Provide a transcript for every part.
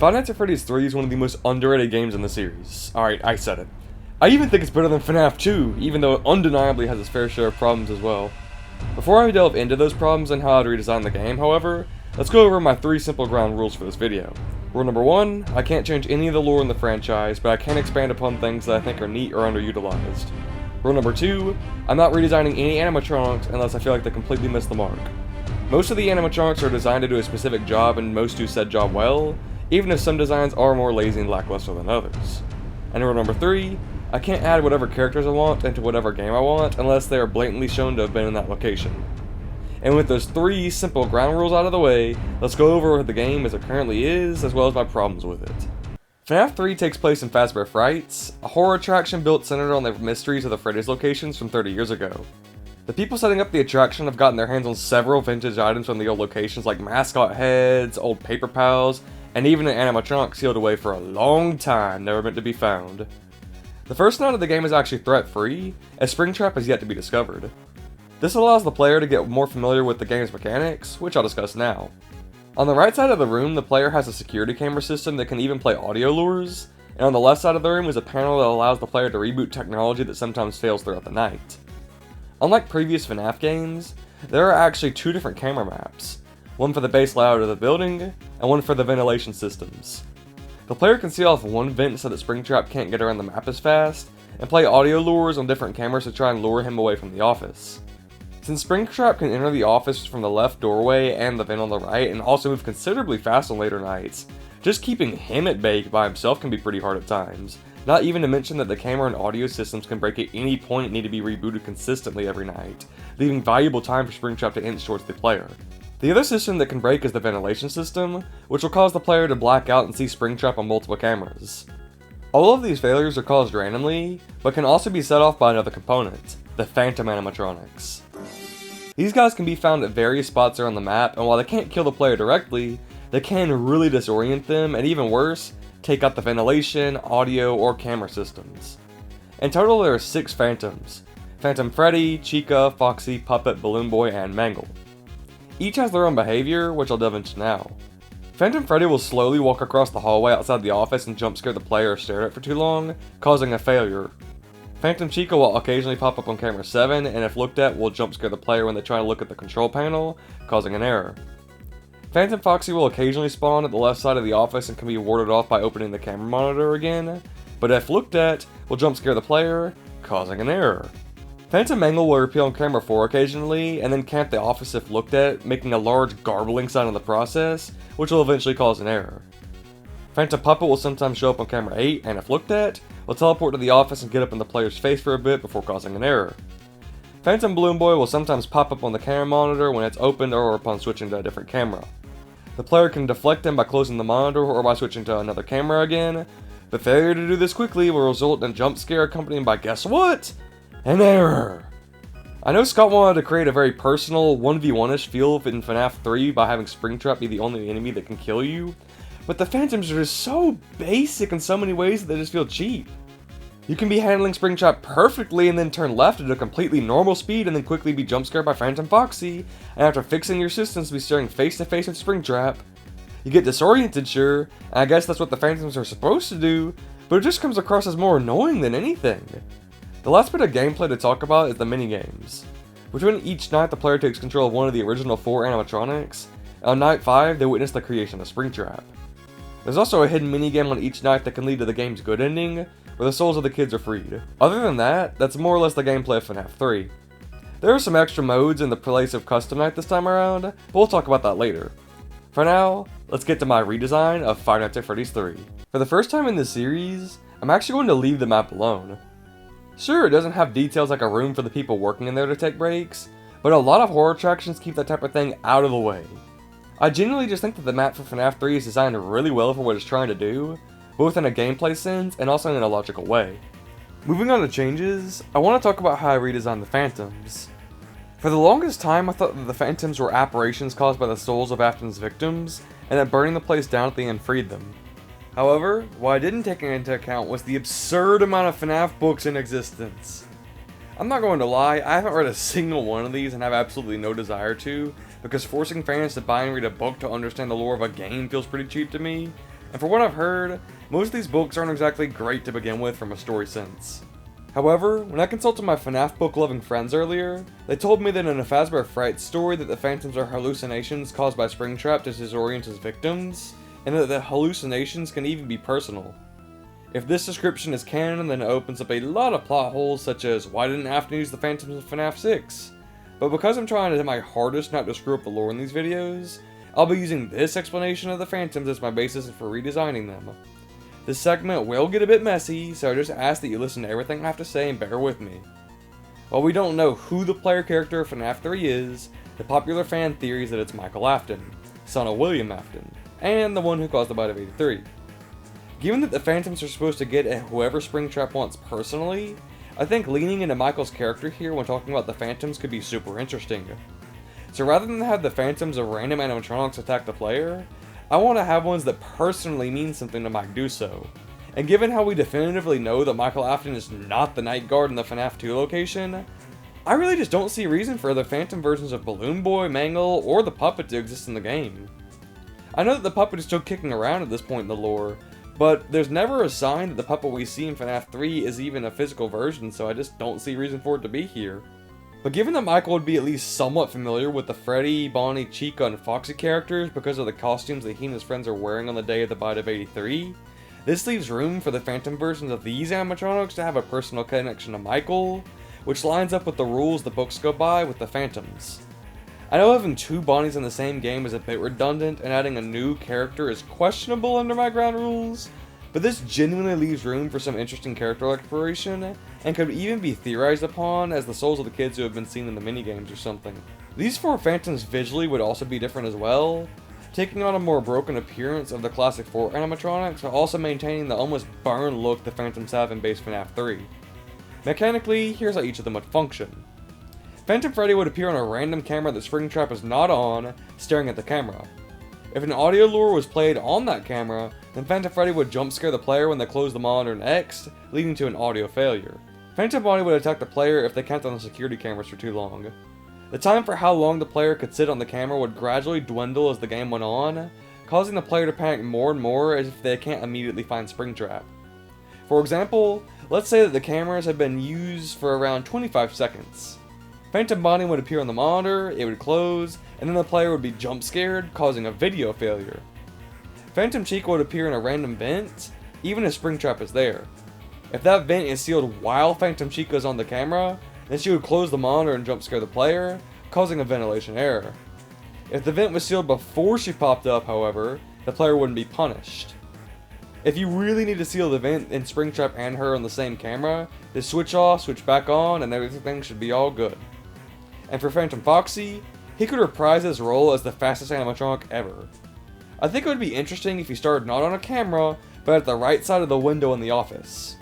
Five Nights at Freddy's 3 is one of the most underrated games in the series. Alright, I said it. I even think it's better than FNaF 2, even though it undeniably has its fair share of problems as well. Before I delve into those problems and how I'd redesign the game, however, let's go over my 3 simple ground rules for this video. Rule number 1, I can't change any of the lore in the franchise, but I can expand upon things that I think are neat or underutilized. Rule number 2, I'm not redesigning any animatronics unless I feel like they completely missed the mark. Most of the animatronics are designed to do a specific job and most do said job well, even if some designs are more lazy and lackluster than others. And rule number 3, I can't add whatever characters I want into whatever game I want unless they are blatantly shown to have been in that location. And with those 3 simple ground rules out of the way, let's go over the game as it currently is, as well as my problems with it. FNaF 3 takes place in Fazbear Frights, a horror attraction built centered on the mysteries of the Freddy's locations from 30 years ago. The people setting up the attraction have gotten their hands on several vintage items from the old locations like mascot heads, old paper pals, and even an animatronic sealed away for a long time, never meant to be found. The first night of the game is actually threat-free, as Springtrap is yet to be discovered. This allows the player to get more familiar with the game's mechanics, which I'll discuss now. On the right side of the room, the player has a security camera system that can even play audio lures, and on the left side of the room is a panel that allows the player to reboot technology that sometimes fails throughout the night. Unlike previous FNaF games, there are actually 2 different camera maps, one for the base layout of the building, and one for the ventilation systems. The player can see off one vent so that Springtrap can't get around the map as fast, and play audio lures on different cameras to try and lure him away from the office. Since Springtrap can enter the office from the left doorway and the vent on the right, and also move considerably fast on later nights, just keeping him at bay by himself can be pretty hard at times, not even to mention that the camera and audio systems can break at any point and need to be rebooted consistently every night, leaving valuable time for Springtrap to inch towards the player. The other system that can break is the ventilation system, which will cause the player to black out and see Springtrap on multiple cameras. All of these failures are caused randomly, but can also be set off by another component, the Phantom animatronics. These guys can be found at various spots around the map, and while they can't kill the player directly, they can really disorient them, and even worse, take out the ventilation, audio, or camera systems. In total there are 6 Phantoms: Phantom Freddy, Chica, Foxy, Puppet, Balloon Boy, and Mangle. Each has their own behavior, which I'll delve into now. Phantom Freddy will slowly walk across the hallway outside the office and jump scare the player or stare at it for too long, causing a failure. Phantom Chica will occasionally pop up on camera 7, and if looked at will jump scare the player when they try to look at the control panel, causing an error. Phantom Foxy will occasionally spawn at the left side of the office and can be warded off by opening the camera monitor again, but if looked at, will jump scare the player, causing an error. Phantom Mangle will appear on camera 4 occasionally, and then camp the office if looked at, making a large garbling sound in the process, which will eventually cause an error. Phantom Puppet will sometimes show up on camera 8, and if looked at, will teleport to the office and get up in the player's face for a bit before causing an error. Phantom Balloon Boy will sometimes pop up on the camera monitor when it's opened or upon switching to a different camera. The player can deflect him by closing the monitor or by switching to another camera again, but failure to do this quickly will result in a jump scare accompanied by guess what? An error! I know Scott wanted to create a very personal 1v1-ish feel in FNaF 3 by having Springtrap be the only enemy that can kill you, but the Phantoms are just so basic in so many ways that they just feel cheap. You can be handling Springtrap perfectly and then turn left at a completely normal speed and then quickly be jump scared by Phantom Foxy, and after fixing your systems be staring face to face with Springtrap. You get disoriented, sure, and I guess that's what the Phantoms are supposed to do, but it just comes across as more annoying than anything. The last bit of gameplay to talk about is the minigames. Between each night the player takes control of one of the original 4 animatronics, and on night 5 they witness the creation of Springtrap. There's also a hidden minigame on each night that can lead to the game's good ending, where the souls of the kids are freed. Other than that, that's more or less the gameplay of FNaF 3. There are some extra modes in the place of custom night this time around, but we'll talk about that later. For now, let's get to my redesign of Five Nights at Freddy's 3. For the first time in this series, I'm actually going to leave the map alone. Sure, it doesn't have details like a room for the people working in there to take breaks, but a lot of horror attractions keep that type of thing out of the way. I genuinely just think that the map for FNaF 3 is designed really well for what it's trying to do, both in a gameplay sense and also in a logical way. Moving on to changes, I want to talk about how I redesigned the Phantoms. For the longest time I thought that the Phantoms were apparitions caused by the souls of Afton's victims, and that burning the place down at the end freed them. However, what I didn't take into account was the absurd amount of FNaF books in existence. I'm not going to lie, I haven't read a single one of these and have absolutely no desire to, because forcing fans to buy and read a book to understand the lore of a game feels pretty cheap to me, and for what I've heard, most of these books aren't exactly great to begin with from a story sense. However, when I consulted my FNaF book-loving friends earlier, they told me that in a Fazbear Fright story that the phantoms are hallucinations caused by Springtrap to disorient his victims, and that the hallucinations can even be personal. If this description is canon, then it opens up a lot of plot holes, such as why didn't I have to use the phantoms in FNaF 6? But because I'm trying to do my hardest not to screw up the lore in these videos, I'll be using this explanation of the phantoms as my basis for redesigning them. This segment will get a bit messy, so I just ask that you listen to everything I have to say and bear with me. While we don't know who the player character of FNaF 3 is, the popular fan theory is that it's Michael Afton, son of William Afton, and the one who caused the bite of 83. Given that the phantoms are supposed to get at whoever Springtrap wants personally, I think leaning into Michael's character here when talking about the phantoms could be super interesting. So rather than have the phantoms of random animatronics attack the player, I want to have ones that personally mean something to Mike Duso. And given how we definitively know that Michael Afton is not the night guard in the FNaF 2 location, I really just don't see a reason for the phantom versions of Balloon Boy, Mangle, or the Puppet to exist in the game. I know that the Puppet is still kicking around at this point in the lore, but there's never a sign that the puppet we see in FNaF 3 is even a physical version, so I just don't see a reason for it to be here. But given that Michael would be at least somewhat familiar with the Freddy, Bonnie, Chica, and Foxy characters because of the costumes that he and his friends are wearing on the day of the bite of 83, this leaves room for the phantom versions of these animatronics to have a personal connection to Michael, which lines up with the rules the books go by with the phantoms. I know having two Bonnies in the same game is a bit redundant, and adding a new character is questionable under my ground rules, but this genuinely leaves room for some interesting character exploration, and could even be theorized upon as the souls of the kids who have been seen in the minigames or something. These four phantoms visually would also be different as well, taking on a more broken appearance of the classic 4 animatronics, while also maintaining the almost burned look the phantoms have in base FNaF 3. Mechanically, here's how each of them would function. Phantom Freddy would appear on a random camera that Springtrap is not on, staring at the camera. If an audio lure was played on that camera, then Phantom Freddy would jump scare the player when they close the monitor next, leading to an audio failure. Phantom Bonnie would attack the player if they camped on the security cameras for too long. The time for how long the player could sit on the camera would gradually dwindle as the game went on, causing the player to panic more and more as if they can't immediately find Springtrap. For example, let's say that the cameras had been used for around 25 seconds. Phantom Bonnie would appear on the monitor, it would close, and then the player would be jump scared, causing a video failure. Phantom Chica would appear in a random vent, even if Springtrap is there. If that vent is sealed while Phantom Chica is on the camera, then she would close the monitor and jump scare the player, causing a ventilation error. If the vent was sealed before she popped up, however, the player wouldn't be punished. If you really need to seal the vent and Springtrap and her on the same camera, just switch off, switch back on, and everything should be all good. And for Phantom Foxy, he could reprise his role as the fastest animatronic ever. I think it would be interesting if he started not on a camera, but at the right side of the window in the office.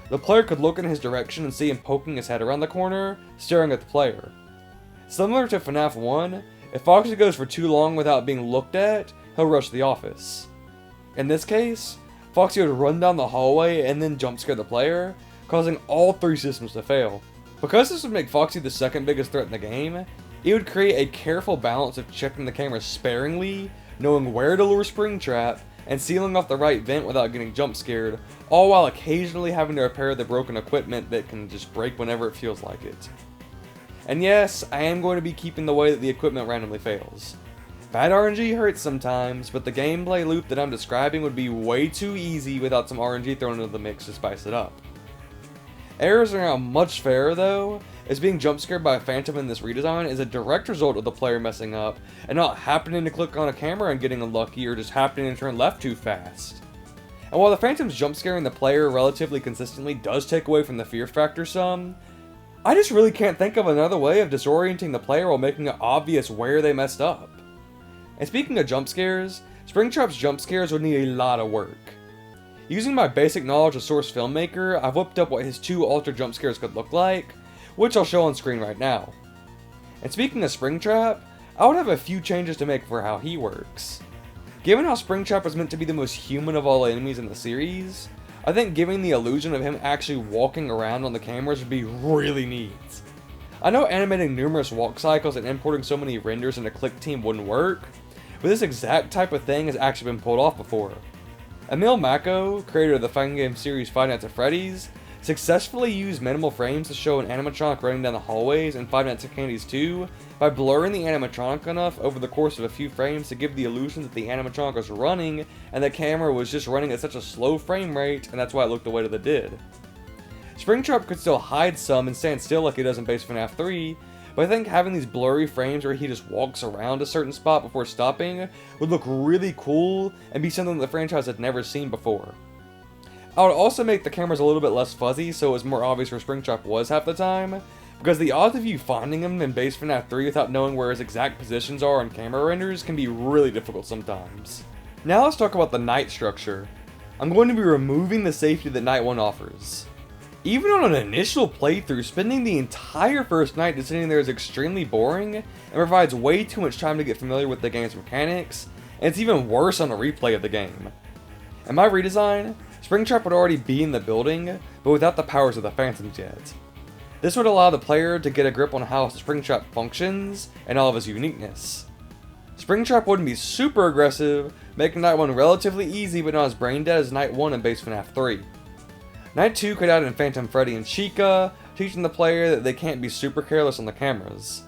The player could look in his direction and see him poking his head around the corner, staring at the player. Similar to FNaF 1, if Foxy goes for too long without being looked at, he'll rush the office. In this case, Foxy would run down the hallway and then jump scare the player, causing all 3 systems to fail. Because this would make Foxy the second biggest threat in the game, it would create a careful balance of checking the camera sparingly, knowing where to lure Springtrap, and sealing off the right vent without getting jump scared, all while occasionally having to repair the broken equipment that can just break whenever it feels like it. And yes, I am going to be keeping the way that the equipment randomly fails. Bad RNG hurts sometimes, but the gameplay loop that I'm describing would be way too easy without some RNG thrown into the mix to spice it up. Errors are now much fairer though, as being jump scared by a phantom in this redesign is a direct result of the player messing up, and not happening to click on a camera and getting unlucky or just happening to turn left too fast. And while the phantom's jump scaring the player relatively consistently does take away from the fear factor some, I just really can't think of another way of disorienting the player while making it obvious where they messed up. And speaking of jump scares, Springtrap's jump scares would need a lot of work. Using my basic knowledge of Source Filmmaker, I've whipped up what his 2 altered jump scares could look like, which I'll show on screen right now. And speaking of Springtrap, I would have a few changes to make for how he works. Given how Springtrap is meant to be the most human of all enemies in the series, I think giving the illusion of him actually walking around on the cameras would be really neat. I know animating numerous walk cycles and importing so many renders into Click Team wouldn't work, but this exact type of thing has actually been pulled off before. Emil Mako, creator of the fighting game series Five Nights at Freddy's, successfully used minimal frames to show an animatronic running down the hallways in Five Nights at Candy's 2 by blurring the animatronic enough over the course of a few frames to give the illusion that the animatronic was running and the camera was just running at such a slow frame rate, and that's why it looked the way that it did. Springtrap could still hide some and stand still like he does in base FNaF 3, but I think having these blurry frames where he just walks around a certain spot before stopping would look really cool and be something that the franchise had never seen before. I would also make the cameras a little bit less fuzzy so it was more obvious where Springtrap was half the time, because the odds of you finding him in base FNaF 3 without knowing where his exact positions are on camera renders can be really difficult sometimes. Now let's talk about the night structure. I'm going to be removing the safety that Night 1 offers. Even on an initial playthrough, spending the entire first night just sitting there is extremely boring and provides way too much time to get familiar with the game's mechanics, and it's even worse on a replay of the game. In my redesign, Springtrap would already be in the building, but without the powers of the Phantoms yet. This would allow the player to get a grip on how Springtrap functions and all of his uniqueness. Springtrap wouldn't be super aggressive, making Night 1 relatively easy but not as brain dead as Night 1 in base FNaF 3. Night 2 could add in Phantom Freddy and Chica, teaching the player that they can't be super careless on the cameras.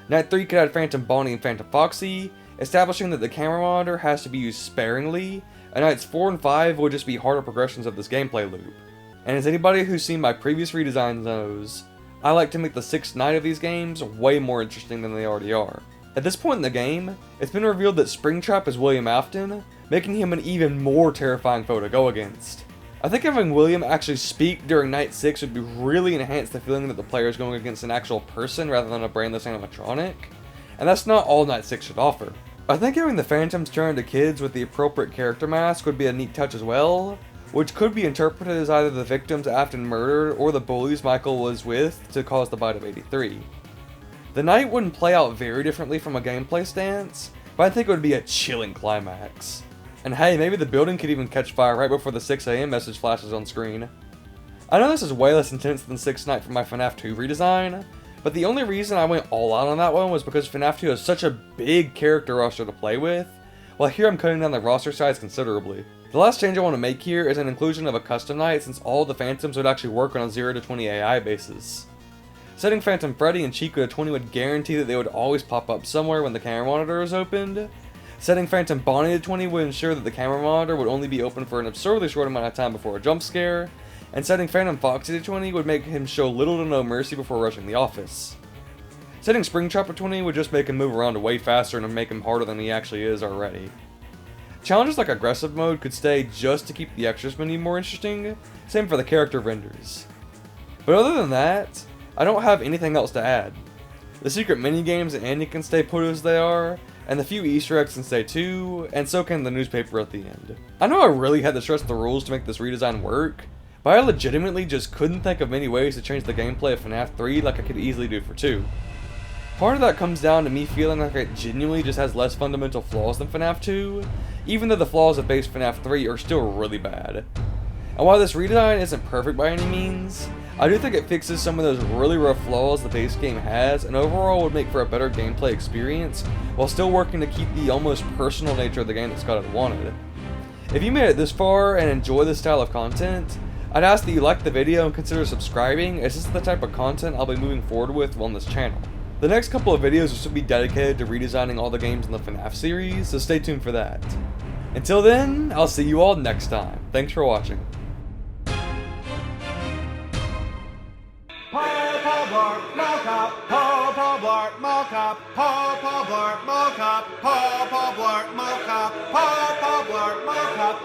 Night 3 could add Phantom Bonnie and Phantom Foxy, establishing that the camera monitor has to be used sparingly, and Nights 4 and 5 would just be harder progressions of this gameplay loop. And as anybody who's seen my previous redesigns knows, I like to make the 6th night of these games way more interesting than they already are. At this point in the game, it's been revealed that Springtrap is William Afton, making him an even more terrifying foe to go against. I think having William actually speak during Night 6 would be really enhance the feeling that the player is going against an actual person rather than a brainless animatronic, and that's not all Night 6 should offer. I think having the Phantoms turn into kids with the appropriate character mask would be a neat touch as well, which could be interpreted as either the victims Afton murdered or the bullies Michael was with to cause the bite of 83. The night wouldn't play out very differently from a gameplay stance, but I think it would be a chilling climax. And hey, maybe the building could even catch fire right before the 6 AM message flashes on screen. I know this is way less intense than 6th Night for my FNaF 2 redesign, but the only reason I went all out on that one was because FNaF 2 has such a big character roster to play with, while here I'm cutting down the roster size considerably. The last change I want to make here is an inclusion of a custom night since all the Phantoms would actually work on a 0 to 20 AI basis. Setting Phantom Freddy and Chica to 20 would guarantee that they would always pop up somewhere when the camera monitor is opened. Setting Phantom Bonnie to 20 would ensure that the camera monitor would only be open for an absurdly short amount of time before a jump scare, and setting Phantom Foxy to 20 would make him show little to no mercy before rushing the office. Setting Springtrap to 20 would just make him move around way faster and make him harder than he actually is already. Challenges like aggressive mode could stay just to keep the extras menu more interesting, same for the character renders. But other than that, I don't have anything else to add. The secret minigames and ending can stay put as they are, and the few Easter eggs can stay too, and so can the newspaper at the end. I know I really had to stress the rules to make this redesign work, but I legitimately just couldn't think of many ways to change the gameplay of FNaF 3 like I could easily do for 2. Part of that comes down to me feeling like it genuinely just has less fundamental flaws than FNaF 2, even though the flaws of base FNaF 3 are still really bad. And while this redesign isn't perfect by any means, I do think it fixes some of those really rough flaws the base game has, and overall would make for a better gameplay experience, while still working to keep the almost personal nature of the game that Scott had wanted. If you made it this far and enjoy this style of content, I'd ask that you like the video and consider subscribing, as this is the type of content I'll be moving forward with on this channel. The next couple of videos will still be dedicated to redesigning all the games in the FNaF series, so stay tuned for that. Until then, I'll see you all next time. Thanks for watching. Paw Blart Mockup, Paw Blart Mockup, Paw Blart Mockup, Paw Blart Mockup, Paw Blart Mockup,